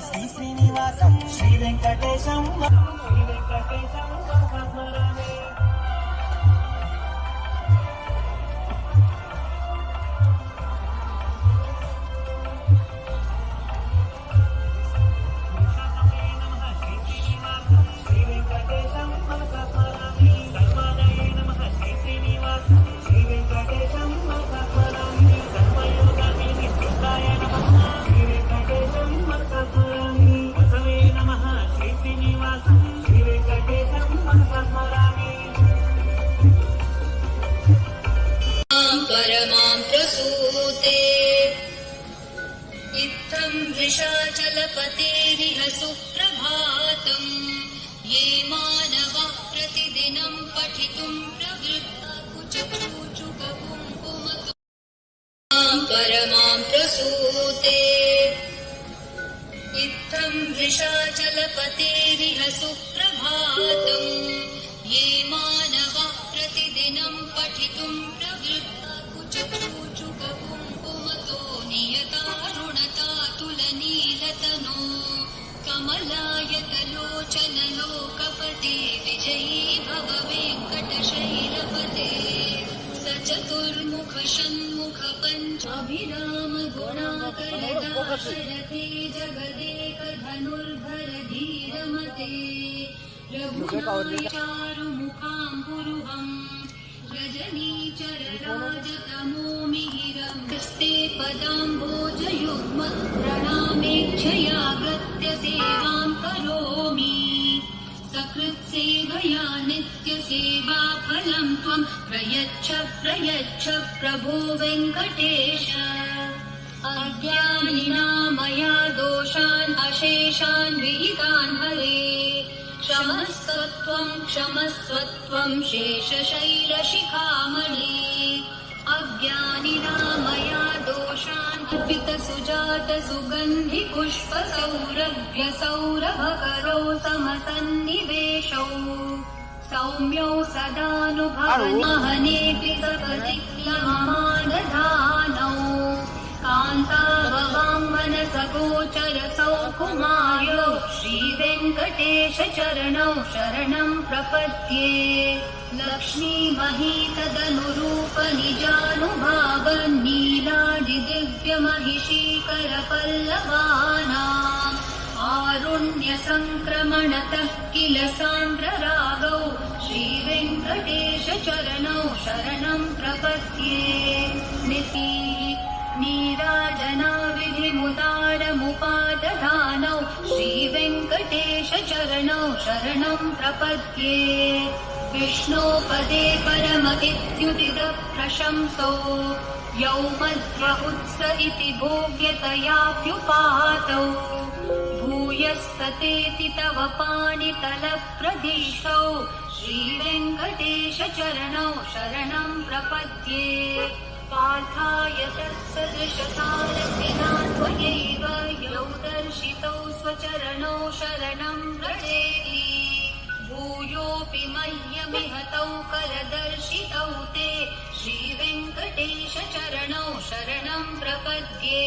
श्री श्रीनिवासं श्री वेंकटेशं स्मरामि। परमां प्रसूते इत्थं वृषाचलपतेरिह सुप्रभातम् ये मानवाः प्रतिदिनं पठितुं प्रवृत्ता कुचकुचुककुङ्कुमतो परमां प्रसूते इत्थं वृषाचलपतेरिह सुप्रभातम् ये मानवाः प्रतिदिनं पठितुं प्रवृत्ता कुचकुचुककुङ्कुमतो नियतारुणतातुलनीलतनो कमलायतलोचनलोकपते विजयी भव वेङ्कटशैलपते सचतुर्मुख षण्मुख पञ्चाभिराम गुणाकरदाशरथे जगदेक धनुर्धर धीरमते रघुनाथचारुमुखाम्बुरुहम् रजनीचरराजतमो मिहिरं हस्ते पदाम्बोजयुग्म प्रणामेक्षयागत्य सेवां करोमि सकृत्सेवया नित्यसेवाफलं त्वं प्रयच्छ प्रभो वेङ्कटेश अज्ञानिना मया दोषान् अशेषान् विहितान् हरे क्षमस्वत्वं शेषशैलशिखामणि अज्ञानिना मया दोषान् अर्पितसुजात सुगन्धि पुष्पसौरभ्य सौरभकरो समसन्निवेशौ सौम्यौ सदानुभवनाहनेऽपि सपतिक्लममानधानौ कान्ताभवाङ्मनसगोचर सौकुमार्यौ श्रीवेङ्कटेश चरणौ शरणं प्रपद्ये लक्ष्मीमहीतदनुरूप निजानुभाव नीलादिदिव्यमहिषीकरपल्लवानाम् आरुण्यसङ्क्रमणतः किल सान्द्ररागौ श्रीवेङ्कटेश चरणौ शरणं प्रपद्ये नीराजना विधिमुदारमुपादधानौ श्रीवेङ्कटेश चरणौ शरणं प्रपद्ये विष्णोपदे परम इत्युदित प्रशंसो यौ मध्य उत्स इति भोग्यतयाप्युपातौ भूयस्ततेति तव पाणितलप्रदिशौ श्रीवेङ्कटेश चरणौ शरणं प्रपद्ये पार्थाय तत्सदृशसारथिना त्वयैव यौ दर्शितौ स्वचरणौ शरणं व्रजेति भूयोऽपि मह्यमिह तौ करदर्शितौ ते श्रीवेङ्कटेश चरणौ शरणं प्रपद्ये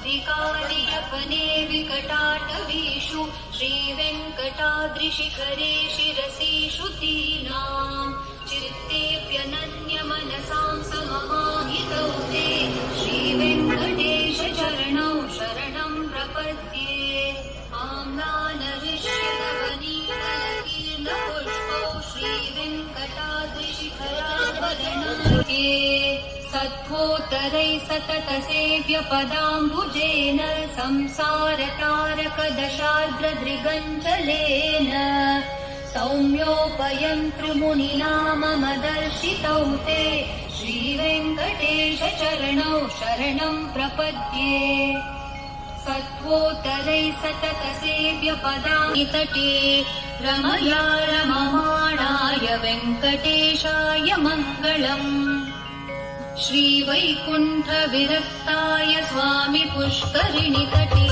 मन्मूर्धिकार्यपने विकटाटवीषु श्रीवेङ्कटाद्रिशिखरे शिरसि श्रुतीनाम् चित्तेऽप्यनन्यमनसां सममाहितौ ते श्रीवेङ्कटेश चरणौ शरणं प्रपद्ये आम्लानविश्यगवनीकलकीर्णपुष्पौ श्रीवेङ्कटाद्रिशिखरावरणं सत्त्वोत्तरैः सततसेव्यपदाम्बुजेन संसारतारकदशार्द्रदृगञ्जलेन सौम्योपयन्तृमुनिना मम दर्शितौ ते श्रीवेङ्कटेश चरणौ शरणं प्रपद्ये सत्त्वोत्तरैः सततसेव्यपदानि तटे रमया रममाणाय वेङ्कटेशाय मङ्गलम् श्रीवैकुण्ठविरक्ताय स्वामि पुष्करिणि तटे